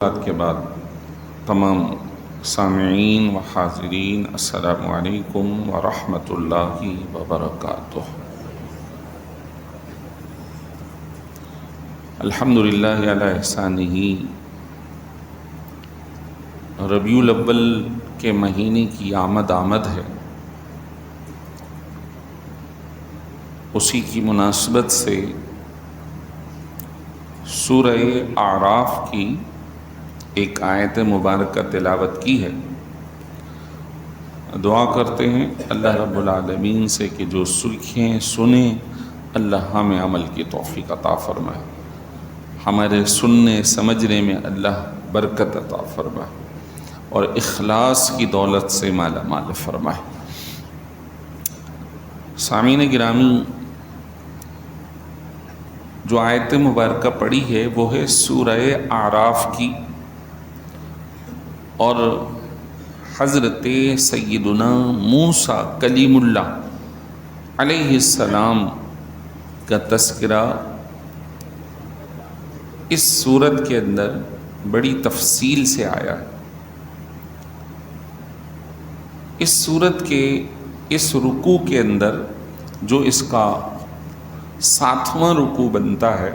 کے بعد تمام سامعین و حاضرین السلام علیکم ورحمۃ اللہ وبرکاتہ۔ الحمدللہ علی احسانہ، ربیع الاول کے مہینے کی آمد ہے، اسی کی مناسبت سے سورہ اعراف کی ایک آیت مبارکہ تلاوت کی ہے۔ دعا کرتے ہیں اللہ رب العالمین سے کہ جو سیکھیں سنیں، اللہ ہمیں عمل کی توفیق عطا فرمائے، ہمارے سننے سمجھنے میں اللہ برکت عطا فرمائے اور اخلاص کی دولت سے مالا مال فرمائے۔ سامعین گرامی، جو آیت مبارکہ پڑھی ہے وہ ہے سورہ اعراف کی، اور حضرت سیدنا موسیٰ کلیم اللہ علیہ السلام کا تذکرہ اس سورت کے اندر بڑی تفصیل سے آیا ہے۔ اس سورت کے اس رکوع کے اندر جو اس کا 7واں رکوع بنتا ہے،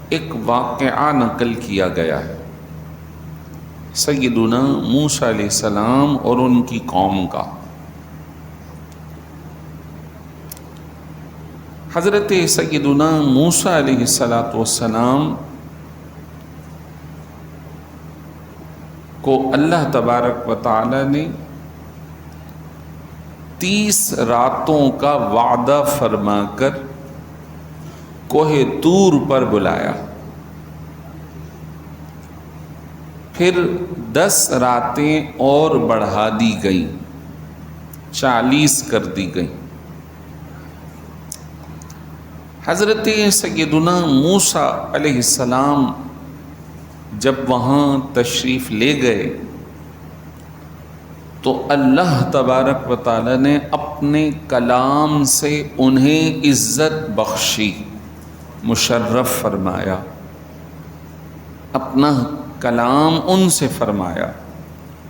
ایک واقعہ نقل کیا گیا ہے سیدنا موسیٰ علیہ السلام اور ان کی قوم کا۔ حضرت سیدنا موسیٰ علیہ السلام کو اللہ تبارک و تعالی نے 30 راتوں کا وعدہ فرما کر کوہ طور پر بلایا، پھر 10 راتیں اور بڑھا دی گئیں، 40 کر دی گئیں۔ حضرت سیدنا موسیٰ علیہ السلام جب وہاں تشریف لے گئے تو اللہ تبارک و تعالی نے اپنے کلام سے انہیں عزت بخشی، مشرف فرمایا، اپنا کلام ان سے فرمایا،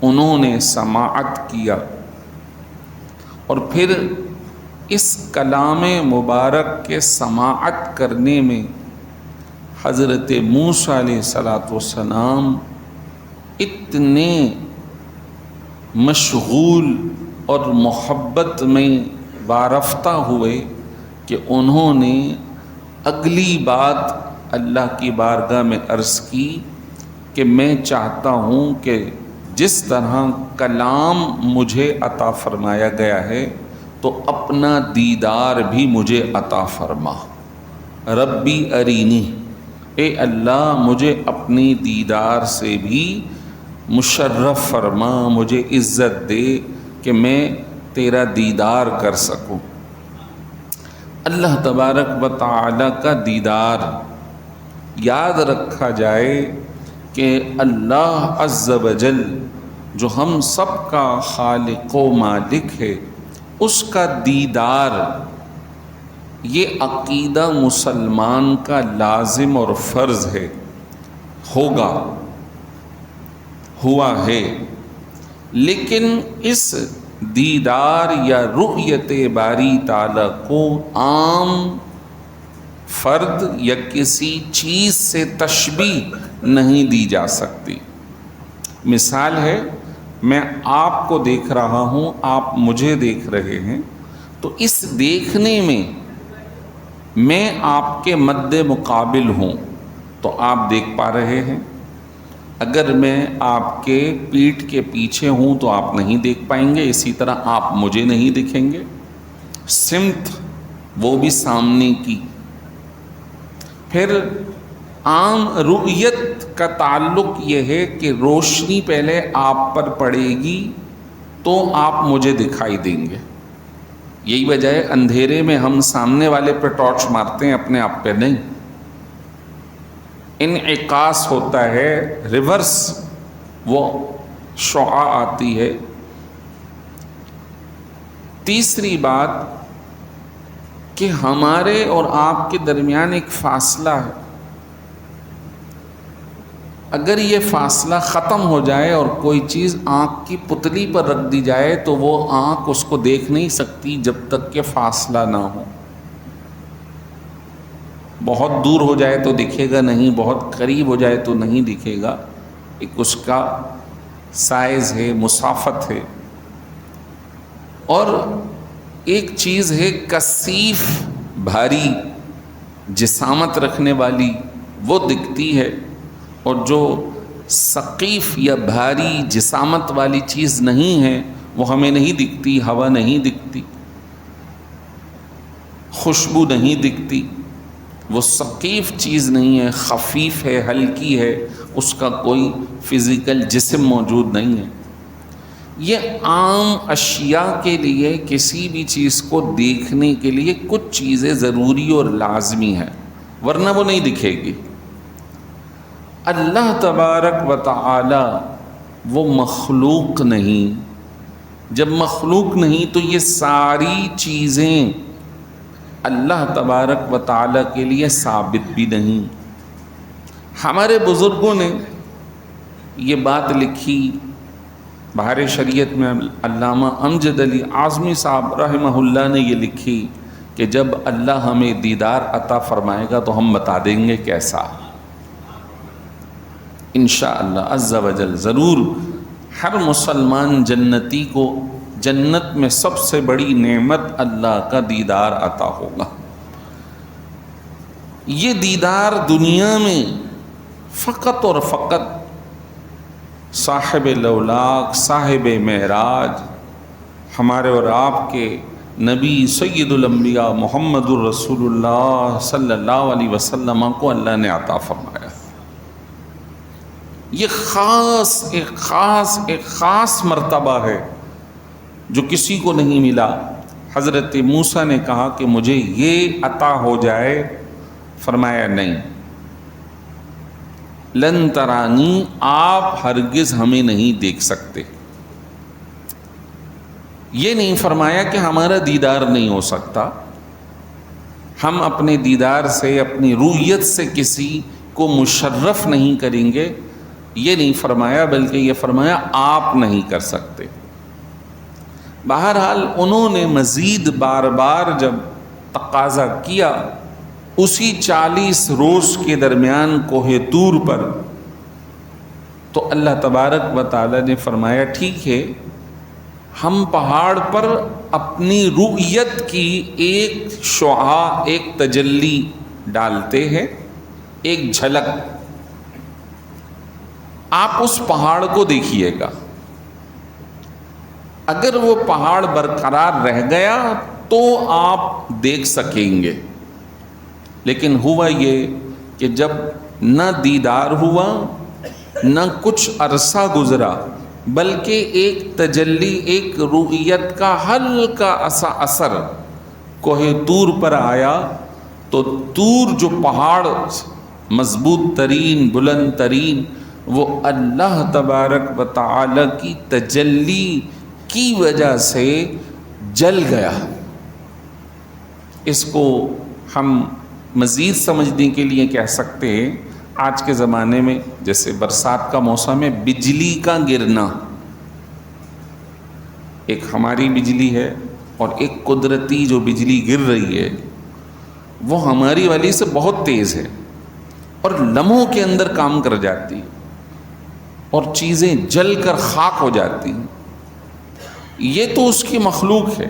انہوں نے سماعت کیا، اور پھر اس کلام مبارک کے سماعت کرنے میں حضرت موسیٰ علیہ السلام اتنے مشغول اور محبت میں وارفتہ ہوئے کہ انہوں نے اگلی بات اللہ کی بارگاہ میں عرض کی کہ میں چاہتا ہوں کہ جس طرح کلام مجھے عطا فرمایا گیا ہے تو اپنا دیدار بھی مجھے عطا فرما۔ ربی ارینی، اے اللہ مجھے اپنی دیدار سے بھی مشرف فرما، مجھے عزت دے کہ میں تیرا دیدار کر سکوں۔ اللہ تبارک و تعالی کا دیدار یاد رکھا جائے کہ اللہ عز و جل جو ہم سب کا خالق و مالک ہے، اس کا دیدار یہ عقیدہ مسلمان کا لازم اور فرض ہے، ہوگا، ہوا ہے۔ لیکن اس دیدار یا رؤیت باری تعالیٰ کو عام فرد یا کسی چیز سے تشبیہ نہیں دی جا سکتی۔ مثال ہے، میں آپ کو دیکھ رہا ہوں، آپ مجھے دیکھ رہے ہیں، تو اس دیکھنے میں آپ کے مد مقابل ہوں تو آپ دیکھ پا رہے ہیں، اگر میں آپ کے پیٹھ کے پیچھے ہوں تو آپ نہیں دیکھ پائیں گے، اسی طرح آپ مجھے نہیں دکھیں گے۔ سمت وہ بھی سامنے کی۔ پھر عام رؤیت کا تعلق یہ ہے کہ روشنی پہلے آپ پر پڑے گی تو آپ مجھے دکھائی دیں گے، یہی وجہ ہے اندھیرے میں ہم سامنے والے پہ ٹارچ مارتے ہیں، اپنے آپ پہ نہیں۔ انعکاس ہوتا ہے، ریورس وہ شعاع آتی ہے۔ تیسری بات کہ ہمارے اور آپ کے درمیان ایک فاصلہ ہے، اگر یہ فاصلہ ختم ہو جائے اور کوئی چیز آنکھ کی پتلی پر رکھ دی جائے تو وہ آنکھ اس کو دیکھ نہیں سکتی جب تک کہ فاصلہ نہ ہو. بہت دور ہو جائے تو دکھے گا نہیں، بہت قریب ہو جائے تو نہیں دکھے گا. ایک اس کا سائز ہے، مسافت ہے. اور ایک چیز ہے کثیف، بھاری جسامت رکھنے والی، وہ دکھتی ہے، اور جو ثقیف یا بھاری جسامت والی چیز نہیں ہے وہ ہمیں نہیں دکھتی. ہوا نہیں دکھتی، خوشبو نہیں دکھتی. وہ ثقیف چیز نہیں ہے، خفیف ہے، ہلکی ہے، اس کا کوئی فزیکل جسم موجود نہیں ہے. یہ عام اشیاء کے لیے کسی بھی چیز کو دیکھنے کے لیے کچھ چیزیں ضروری اور لازمی ہیں، ورنہ وہ نہیں دکھے گی. اللہ تبارک و تعالی وہ مخلوق نہیں. جب مخلوق نہیں تو یہ ساری چیزیں اللہ تبارک و تعالی کے لیے ثابت بھی نہیں. ہمارے بزرگوں نے یہ بات لکھی، بہار شریعت میں علامہ امجد علی اعظمی صاحب رحمہ اللہ نے یہ لکھی کہ جب اللہ ہمیں دیدار عطا فرمائے گا تو ہم بتا دیں گے کیسا. انشاءاللہ عز و جل ضرور ہر مسلمان جنتی کو جنت میں سب سے بڑی نعمت اللہ کا دیدار عطا ہوگا. یہ دیدار دنیا میں فقط اور فقط صاحب لولاق، صاحب معراج، ہمارے اور آپ کے نبی سید الانبیاء محمد الرسول اللہ صلی اللہ علیہ وسلم کو اللہ نے عطا فرمایا. یہ ایک خاص مرتبہ ہے جو کسی کو نہیں ملا. حضرت موسیٰ نے کہا کہ مجھے یہ عطا ہو جائے، فرمایا نہیں، لن ترانی، آپ ہرگز ہمیں نہیں دیکھ سکتے. یہ نہیں فرمایا کہ ہمارا دیدار نہیں ہو سکتا، ہم اپنے دیدار سے، اپنی رویت سے کسی کو مشرف نہیں کریں گے، یہ نہیں فرمایا، بلکہ یہ فرمایا آپ نہیں کر سکتے. بہرحال انہوں نے مزید بار بار جب تقاضا کیا، اسی 40 روز کے درمیان کوہ طور پر، تو اللہ تبارک و تعالی نے فرمایا ٹھیک ہے، ہم پہاڑ پر اپنی رؤیت کی ایک شعاع، ایک تجلی ڈالتے ہیں، ایک جھلک. آپ اس پہاڑ کو دیکھیے گا، اگر وہ پہاڑ برقرار رہ گیا تو آپ دیکھ سکیں گے. لیکن ہوا یہ کہ جب نہ دیدار ہوا، نہ کچھ عرصہ گزرا، بلکہ ایک تجلی، ایک رؤیت کا ہلکا سا اثر کوہ طور پر آیا، تو طور جو پہاڑ مضبوط ترین، بلند ترین، وہ اللہ تبارک و تعالی کی تجلی کی وجہ سے جل گیا. اس کو ہم مزید سمجھنے کے لیے کہہ سکتے ہیں، آج کے زمانے میں جیسے برسات کا موسم ہے، بجلی کا گرنا، ایک ہماری بجلی ہے اور ایک قدرتی جو بجلی گر رہی ہے وہ ہماری والی سے بہت تیز ہے اور لمحوں کے اندر کام کر جاتی اور چیزیں جل کر خاک ہو جاتی. یہ تو اس کی مخلوق ہے.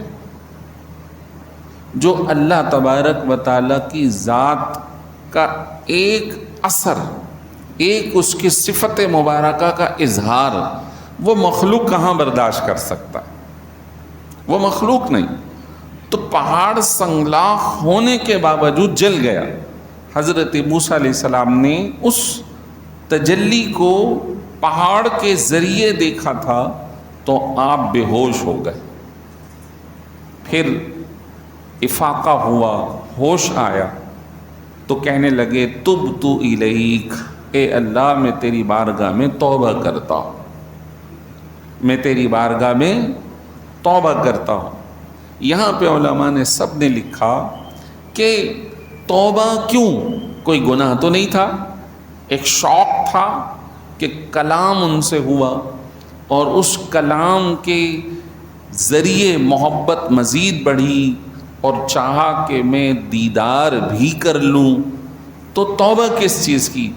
جو اللہ تبارک و تعالی کی ذات کا ایک اثر، ایک اس کی صفت مبارکہ کا اظہار، وہ مخلوق کہاں برداشت کر سکتا؟ وہ مخلوق نہیں. تو پہاڑ سنگلاخ ہونے کے باوجود جل گیا. حضرت موسیٰ علیہ السلام نے اس تجلی کو پہاڑ کے ذریعے دیکھا تھا تو آپ بے ہوش ہو گئے. پھر افاقہ ہوا، ہوش آیا تو کہنے لگے تبت الیک، اے اللہ میں تیری بارگاہ میں توبہ کرتا ہوں، میں تیری بارگاہ میں توبہ کرتا ہوں. یہاں پہ علماء نے سب نے لکھا کہ توبہ کیوں؟ کوئی گناہ تو نہیں تھا، ایک شوق تھا، کہ کلام ان سے ہوا اور اس کلام کے ذریعے محبت مزید بڑھی اور چاہا کہ میں دیدار بھی کر لوں. تو توبہ کس چیز کی؟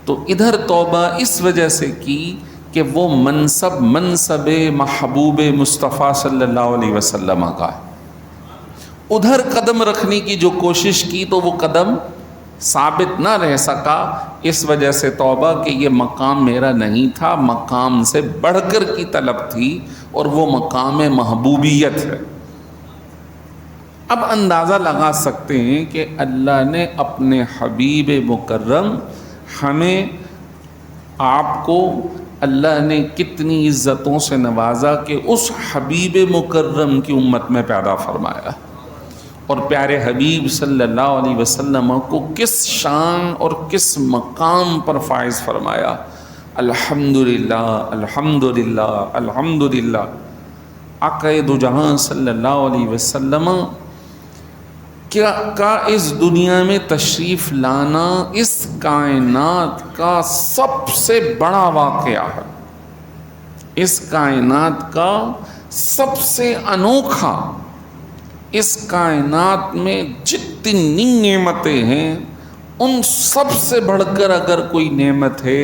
تو ادھر توبہ اس وجہ سے کی کہ وہ منصب محبوب مصطفیٰ صلی اللہ علیہ وسلم کا ہے. ادھر قدم رکھنے کی جو کوشش کی تو وہ قدم ثابت نہ رہ سکا، اس وجہ سے توبہ کہ یہ مقام میرا نہیں تھا، مقام سے بڑھ کر کی طلب تھی اور وہ مقام محبوبیت ہے. اب اندازہ لگا سکتے ہیں کہ اللہ نے اپنے حبیب مکرم ہمیں، آپ کو اللہ نے کتنی عزتوں سے نوازا کہ اس حبیب مکرم کی امت میں پیدا فرمایا، اور پیارے حبیب صلی اللہ علیہ وسلم کو کس شان اور کس مقام پر فائز فرمایا. الحمدللہ الحمدللہ الحمدللہ. آقا دو جہاں صلی اللہ علیہ وسلم کا اس دنیا میں تشریف لانا اس کائنات کا سب سے بڑا واقعہ ہے، اس کائنات کا سب سے انوکھا. اس کائنات میں جتنی نعمتیں ہیں ان سب سے بڑھ کر اگر کوئی نعمت ہے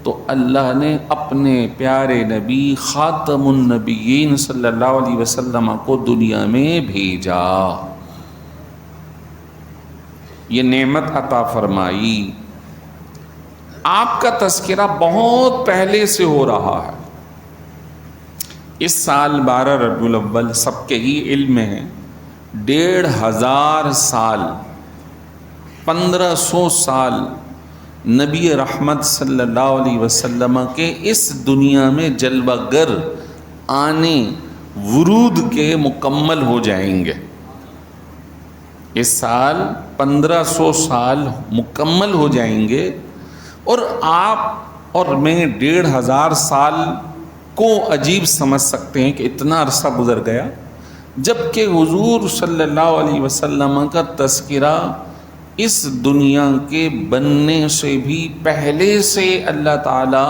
تو اللہ نے اپنے پیارے نبی خاتم النبیین صلی اللہ علیہ وسلم کو دنیا میں بھیجا، یہ نعمت عطا فرمائی. آپ کا تذکرہ بہت پہلے سے ہو رہا ہے. اس سال 12 ربیع الاول سب کے ہی علم میں ہے، 1500 سال 1500 سال نبی رحمت صلی اللہ علیہ وسلم کے اس دنیا میں جلوہ گر آنے ورود کے مکمل ہو جائیں گے. اس سال 1500 سال مکمل ہو جائیں گے، اور آپ اور میں 1500 سال کو عجیب سمجھ سکتے ہیں کہ اتنا عرصہ گزر گیا، جبکہ حضور صلی اللہ علیہ وسلم کا تذکرہ اس دنیا کے بننے سے بھی پہلے سے اللہ تعالی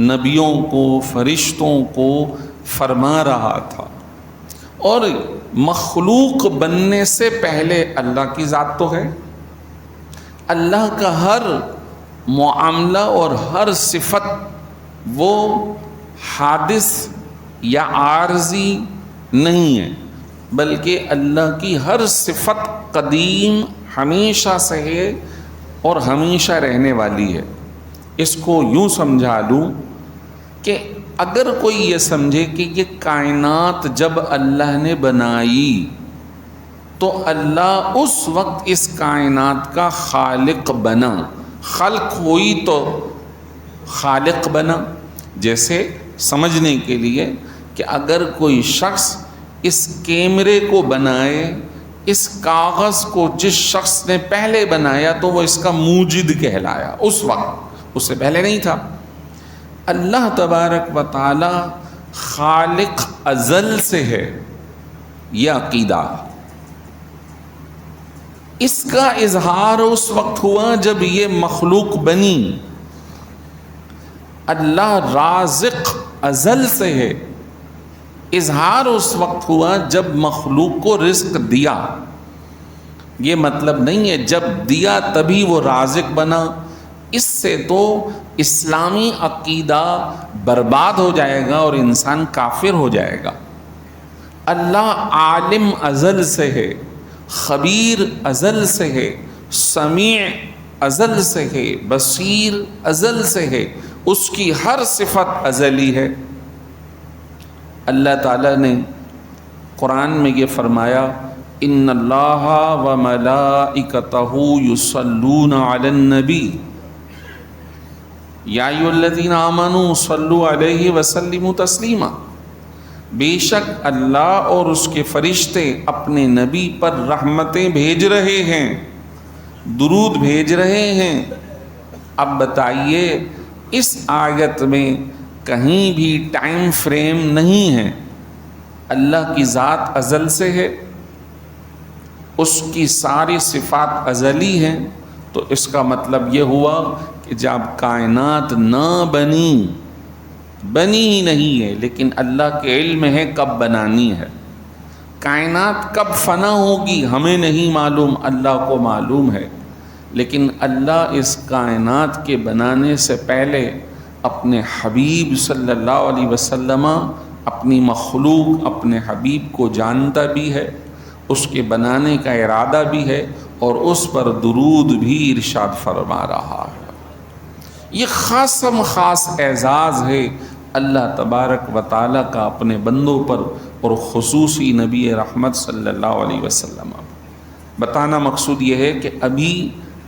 نبیوں کو، فرشتوں کو فرما رہا تھا. اور مخلوق بننے سے پہلے اللہ کی ذات تو ہے، اللہ کا ہر معاملہ اور ہر صفت وہ حادث یا عارضی نہیں ہے، بلکہ اللہ کی ہر صفت قدیم ہمیشہ سے ہے اور ہمیشہ رہنے والی ہے. اس کو یوں سمجھا لوں کہ اگر کوئی یہ سمجھے کہ یہ کائنات جب اللہ نے بنائی تو اللہ اس وقت اس کائنات کا خالق بنا، خلق ہوئی تو خالق بنا. جیسے سمجھنے کے لیے کہ اگر کوئی شخص اس کیمرے کو بنائے، اس کاغذ کو جس شخص نے پہلے بنایا تو وہ اس کا موجد کہلایا، اس وقت، اس سے پہلے نہیں تھا. اللہ تبارک و تعالی خالق ازل سے ہے، یہ عقیدہ. اس کا اظہار اس وقت ہوا جب یہ مخلوق بنی. اللہ رازق ازل سے ہے، اظہار اس وقت ہوا جب مخلوق کو رزق دیا. یہ مطلب نہیں ہے جب دیا تبھی وہ رازق بنا، اس سے تو اسلامی عقیدہ برباد ہو جائے گا اور انسان کافر ہو جائے گا. اللہ عالم ازل سے ہے، خبیر ازل سے ہے، سمیع ازل سے ہے، بصیر ازل سے ہے، اس کی ہر صفت ازلی ہے. اللہ تعالیٰ نے قرآن میں یہ فرمایا، ان اللہ و ملائکتہ یصلون علی النبی یا ایھا الذین آمنوا صلوا علیہ وسلموا تسلیما. بے شک اللہ اور اس کے فرشتے اپنے نبی پر رحمتیں بھیج رہے ہیں، درود بھیج رہے ہیں. اب بتائیے اس آیت میں کہیں بھی ٹائم فریم نہیں ہے. اللہ کی ذات ازل سے ہے، اس کی ساری صفات ازلی ہیں، تو اس کا مطلب یہ ہوا کہ جب کائنات نہ بنی ہی نہیں ہے، لیکن اللہ کے علم ہے کب بنانی ہے. کائنات کب فنا ہوگی ہمیں نہیں معلوم، اللہ کو معلوم ہے. لیکن اللہ اس کائنات کے بنانے سے پہلے اپنے حبیب صلی اللہ علیہ وسلم، اپنی مخلوق اپنے حبیب کو جانتا بھی ہے، اس کے بنانے کا ارادہ بھی ہے، اور اس پر درود بھی ارشاد فرما رہا ہے. یہ خاص اعزاز ہے اللہ تبارک و تعالیٰ کا اپنے بندوں پر، اور خصوصی نبی رحمت صلی اللہ علیہ وسلم. بتانا مقصود یہ ہے کہ ابھی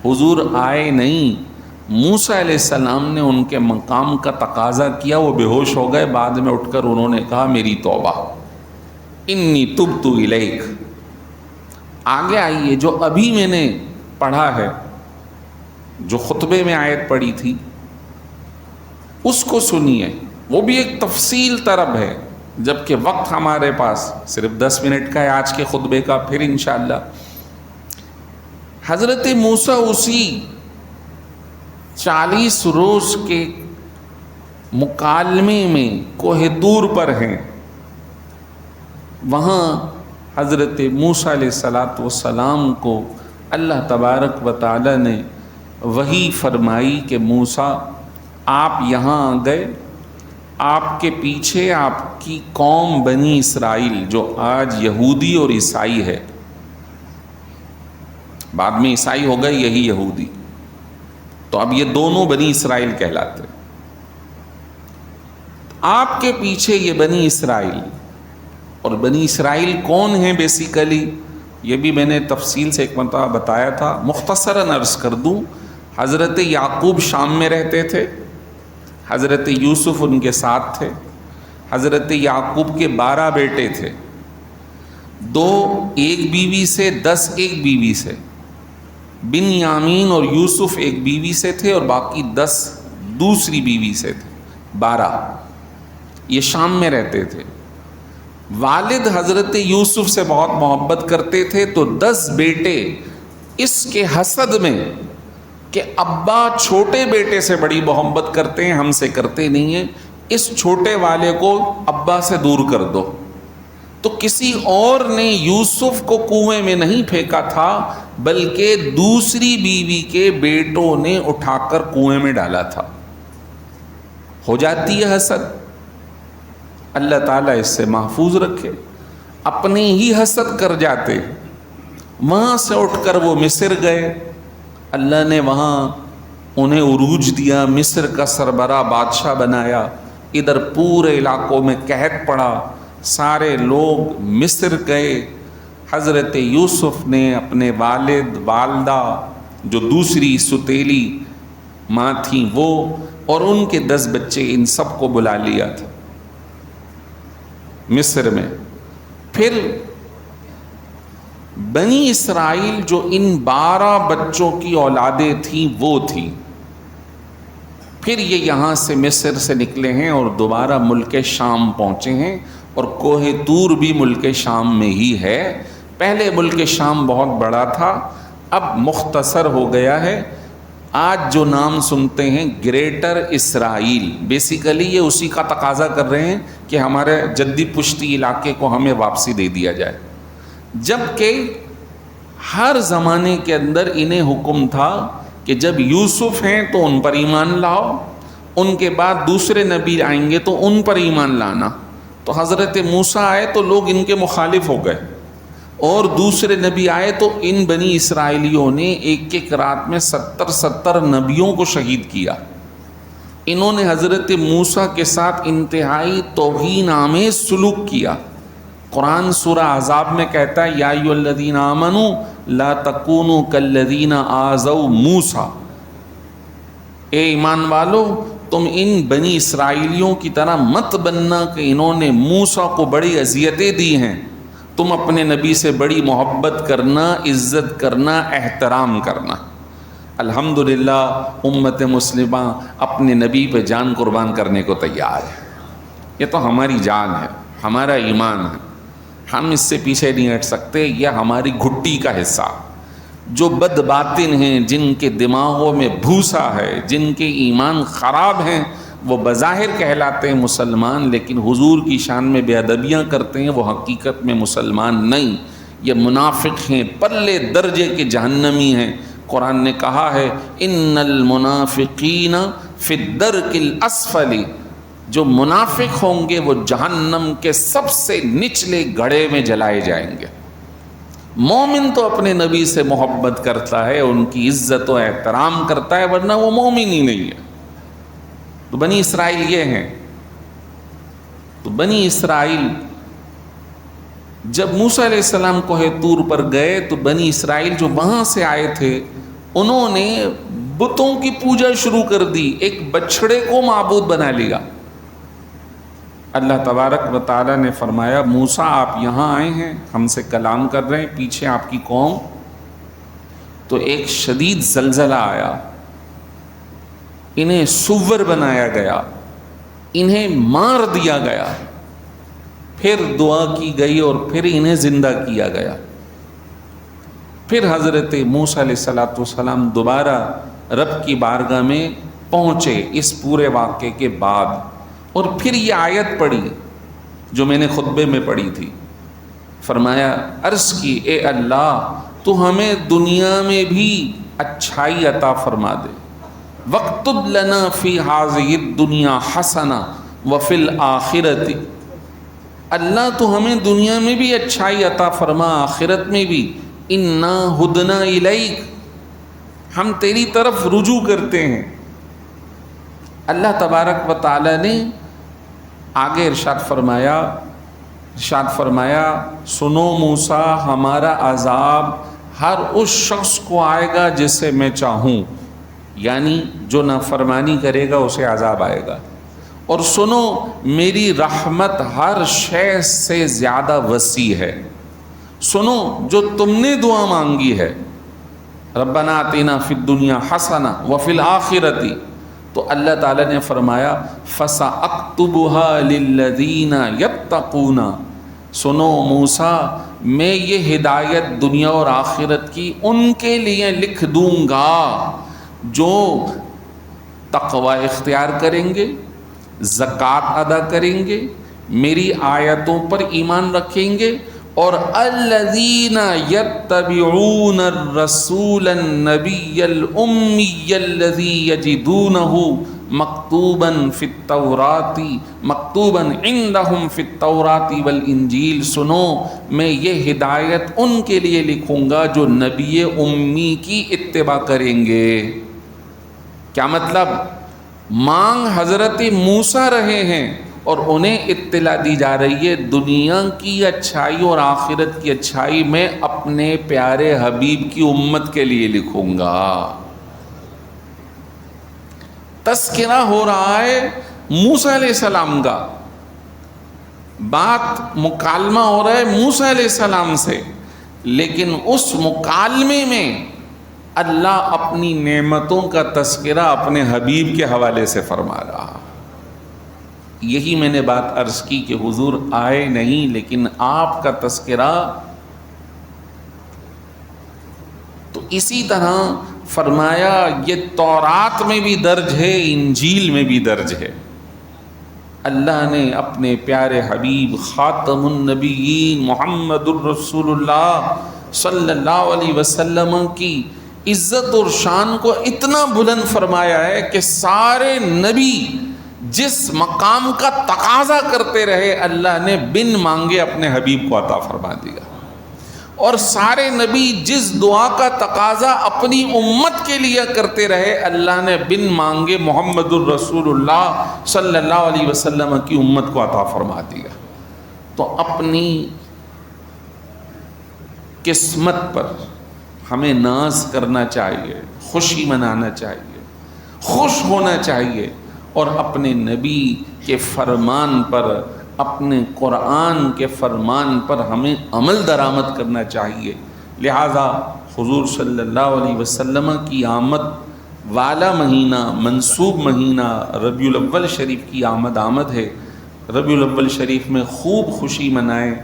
حضور آئے نہیں، موسیٰ علیہ السلام نے ان کے مقام کا تقاضا کیا، وہ بے ہوش ہو گئے، بعد میں اٹھ کر انہوں نے کہا میری توبہ، انی تبت الیک. آگے آئیے، جو ابھی میں نے پڑھا ہے، جو خطبے میں آیت پڑھی تھی، اس کو سنیے. وہ بھی ایک تفصیل طرب ہے، جبکہ وقت ہمارے پاس صرف 10 منٹ کا ہے آج کے خطبے کا. پھر انشاءاللہ حضرت موسیٰ اسی 40 روز کے مکالمے میں کوہ طور پر ہیں. وہاں حضرت موسیٰ علیہ السلام کو اللہ تبارک و تعالی نے وحی فرمائی کہ موسیٰ آپ یہاں آ گئے، آپ کے پیچھے آپ کی قوم بنی اسرائیل جو آج یہودی اور عیسائی ہے، بعد میں عیسائی ہو گئے، یہی یہودی، تو اب یہ دونوں بنی اسرائیل کہلاتے. آپ کے پیچھے یہ بنی اسرائیل، اور بنی اسرائیل کون ہیں بیسیکلی، یہ بھی میں نے تفصیل سے ایک مرتبہ بتایا تھا، مختصراً عرض کر دوں. حضرت یعقوب شام میں رہتے تھے، حضرت یوسف ان کے ساتھ تھے. حضرت یعقوب کے 12 بیٹے تھے، 2 ایک بیوی سے، 10 ایک بیوی سے. بنیامین اور یوسف ایک بیوی سے تھے، اور باقی 10 دوسری بیوی سے تھے، 12. یہ شام میں رہتے تھے. والد حضرت یوسف سے بہت محبت کرتے تھے، تو 10 بیٹے اس کے حسد میں کہ ابا چھوٹے بیٹے سے بڑی محبت کرتے ہیں، ہم سے کرتے نہیں ہیں، اس چھوٹے والے کو ابا سے دور کر دو. تو کسی اور نے یوسف کو کنویں میں نہیں پھینکا تھا، بلکہ دوسری بیوی کے بیٹوں نے اٹھا کر کنویں میں ڈالا تھا. ہو جاتی ہے حسد، اللہ تعالیٰ اس سے محفوظ رکھے. اپنے ہی حسد کر جاتے. وہاں سے اٹھ کر وہ مصر گئے، اللہ نے وہاں انہیں عروج دیا، مصر کا سربراہ بادشاہ بنایا. ادھر پورے علاقوں میں قحط پڑا، سارے لوگ مصر گئے. حضرت یوسف نے اپنے والد، والدہ، جو دوسری ستیلی ماں تھیں وہ، اور ان کے 10 بچے، ان سب کو بلا لیا تھا مصر میں. پھر بنی اسرائیل جو ان 12 بچوں کی اولادیں تھیں وہ تھیں. پھر یہ یہاں سے مصر سے نکلے ہیں اور دوبارہ ملک شام پہنچے ہیں، اور کوہ طور بھی ملک شام میں ہی ہے. پہلے ملک شام بہت بڑا تھا، اب مختصر ہو گیا ہے. آج جو نام سنتے ہیں گریٹر اسرائیل، بیسیکلی یہ اسی کا تقاضا کر رہے ہیں کہ ہمارے جدی پشتی علاقے کو ہمیں واپسی دے دیا جائے. جبکہ ہر زمانے کے اندر انہیں حکم تھا کہ جب یوسف ہیں تو ان پر ایمان لاؤ، ان کے بعد دوسرے نبی آئیں گے تو ان پر ایمان لانا. تو حضرت موسیٰ آئے تو لوگ ان کے مخالف ہو گئے، اور دوسرے نبی آئے تو ان بنی اسرائیلیوں نے ایک ایک رات میں 70 نبیوں کو شہید کیا. انہوں نے حضرت موسیٰ کے ساتھ انتہائی توہین آمیز سلوک کیا. قرآن سورہ احزاب میں کہتا ہے یا ایھا الذین آمنوا لا تکونوا کالذین آذوا موسیٰ، اے ایمان والو تم ان بنی اسرائیلیوں کی طرح مت بننا کہ انہوں نے موسیٰ کو بڑی اذیتیں دی ہیں. تم اپنے نبی سے بڑی محبت کرنا، عزت کرنا، احترام کرنا. الحمدللہ امت مسلمہ اپنے نبی پہ جان قربان کرنے کو تیار ہے. یہ تو ہماری جان ہے، ہمارا ایمان ہے، ہم اس سے پیچھے نہیں ہٹ سکتے. یہ ہماری گھٹی کا حصہ. جو بد باطن ہیں، جن کے دماغوں میں بھوسا ہے، جن کے ایمان خراب ہیں، وہ بظاہر کہلاتے ہیں مسلمان، لیکن حضور کی شان میں بے ادبیاں کرتے ہیں، وہ حقیقت میں مسلمان نہیں، یہ منافق ہیں، پرلے درجے کے جہنمی ہیں۔ قرآن نے کہا ہے ان المنافقین فی الدرک الاسفل، جو منافق ہوں گے وہ جہنم کے سب سے نچلے گڑھے میں جلائے جائیں گے۔ مومن تو اپنے نبی سے محبت کرتا ہے، ان کی عزت و احترام کرتا ہے، ورنہ وہ مومن ہی نہیں ہے۔ تو بنی اسرائیل یہ ہیں۔ تو بنی اسرائیل جب موسیٰ علیہ السلام کوہ طور پر گئے تو بنی اسرائیل جو وہاں سے آئے تھے انہوں نے بتوں کی پوجا شروع کر دی، ایک بچھڑے کو معبود بنا لیا۔ اللہ تبارک و تعالیٰ نے فرمایا موسیٰ آپ یہاں آئے ہیں، ہم سے کلام کر رہے ہیں، پیچھے آپ کی قوم۔ تو ایک شدید زلزلہ آیا، انہیں سور بنایا گیا، انہیں مار دیا گیا، پھر دعا کی گئی اور پھر انہیں زندہ کیا گیا۔ پھر حضرت موسیٰ علیہ السلام دوبارہ رب کی بارگاہ میں پہنچے اس پورے واقعے کے بعد، اور پھر یہ آیت پڑھی جو میں نے خطبے میں پڑھی تھی۔ فرمایا عرض کی اے اللہ تو ہمیں دنیا میں بھی اچھائی عطا فرما دے، وَاكْتُبْ لَنَا فِي هَذِهِ الدُّنْيَا حَسَنَةً وَفِي الْآخِرَةِ، اللہ تو ہمیں دنیا میں بھی اچھائی عطا فرما، آخرت میں بھی۔ اِنَّا هُدْنَا إِلَيْكَ، ہم تیری طرف رجوع کرتے ہیں۔ اللہ تبارک و تعالی نے آگے ارشاد فرمایا سنو موسیٰ، ہمارا عذاب ہر اس شخص کو آئے گا جسے میں چاہوں، یعنی جو نافرمانی کرے گا اسے عذاب آئے گا، اور سنو میری رحمت ہر شے سے زیادہ وسیع ہے۔ سنو جو تم نے دعا مانگی ہے، ربنا آتنا فی الدنیا حسنہ وفی الآخرۃ، تو اللہ تعالیٰ نے فرمایا فَسَأَكْتُبُهَا لِلَّذِينَ يَتَّقُونَ، سنو موسیٰ میں یہ ہدایت دنیا اور آخرت کی ان کے لیے لکھ دوں گا جو تقوی اختیار کریں گے، زکوٰۃ ادا کریں گے، میری آیتوں پر ایمان رکھیں گے، اور الذین یتبعون الرسول النبی الامی الذی یجدونہ مکتوبا فی التوراۃ عندہم فی التوراۃ والانجیل، سنو میں یہ ہدایت ان کے لیے لکھوں گا جو نبی امی کی اتباع کریں گے۔ کیا مطلب؟ مانگ حضرت موسیٰ رہے ہیں اور انہیں اطلاع دی جا رہی ہے دنیا کی اچھائی اور آخرت کی اچھائی میں اپنے پیارے حبیب کی امت کے لیے لکھوں گا۔ تذکرہ ہو رہا ہے موسیٰ علیہ السلام کا، بات مکالمہ ہو رہا ہے موسیٰ علیہ السلام سے، لیکن اس مکالمے میں اللہ اپنی نعمتوں کا تذکرہ اپنے حبیب کے حوالے سے فرما رہا۔ یہی میں نے بات عرض کی کہ حضور آئے نہیں، لیکن آپ کا تذکرہ۔ تو اسی طرح فرمایا یہ تورات میں بھی درج ہے، انجیل میں بھی درج ہے۔ اللہ نے اپنے پیارے حبیب خاتم النبیین محمد الرسول اللہ صلی اللہ علیہ وسلم کی عزت اور شان کو اتنا بلند فرمایا ہے کہ سارے نبی جس مقام کا تقاضا کرتے رہے اللہ نے بن مانگے اپنے حبیب کو عطا فرما دیا، اور سارے نبی جس دعا کا تقاضا اپنی امت کے لیے کرتے رہے اللہ نے بن مانگے محمد الرسول اللہ صلی اللہ علیہ وسلم کی امت کو عطا فرما دیا۔ تو اپنی قسمت پر ہمیں ناز کرنا چاہیے، خوشی منانا چاہیے، خوش ہونا چاہیے، اور اپنے نبی کے فرمان پر، اپنے قرآن کے فرمان پر ہمیں عمل درآمد کرنا چاہیے۔ لہذا حضور صلی اللہ علیہ وسلم کی آمد والا مہینہ، منسوب مہینہ ربیع الاول شریف کی آمد ہے۔ ربیع الاول شریف میں خوب خوشی منائیں،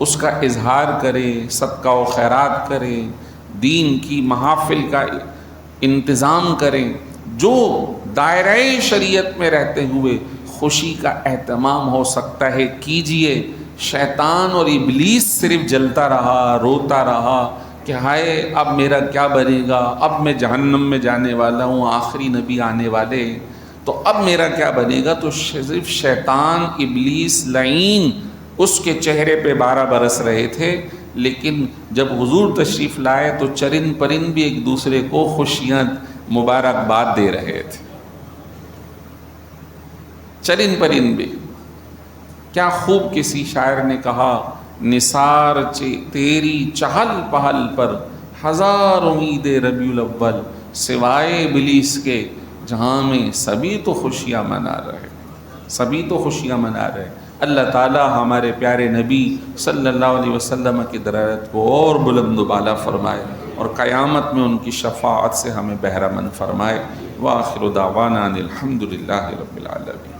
اس کا اظہار کریں، صدقہ و خیرات کریں، دین کی محافل کا انتظام کریں، جو دائرہ شریعت میں رہتے ہوئے خوشی کا اہتمام ہو سکتا ہے کیجئے۔ شیطان اور ابلیس صرف جلتا رہا، روتا رہا کہ ہائے اب میرا کیا بنے گا، اب میں جہنم میں جانے والا ہوں، آخری نبی آنے والے، تو اب میرا کیا بنے گا۔ تو صرف شیطان، ابلیس لعین اس کے چہرے پہ 12 برس رہے تھے، لیکن جب حضور تشریف لائے تو چرند پرند بھی ایک دوسرے کو خوشیاں مبارکباد دے رہے تھے، چرند پرند بھی۔ کیا خوب کسی شاعر نے کہا، نثار تیری چہل پہل پر ہزار امید ربیع الاول، سوائے ابلیس کے جہاں میں سبھی تو خوشیاں منا رہے، سبھی تو خوشیاں منا رہے۔ اللہ تعالی ہمارے پیارے نبی صلی اللہ علیہ وسلم کی درجات کو اور بلند و بالا فرمائے، اور قیامت میں ان کی شفاعت سے ہمیں بہرہ مند فرمائے۔ وآخر دعوانا ان الحمد للہ رب العالمین۔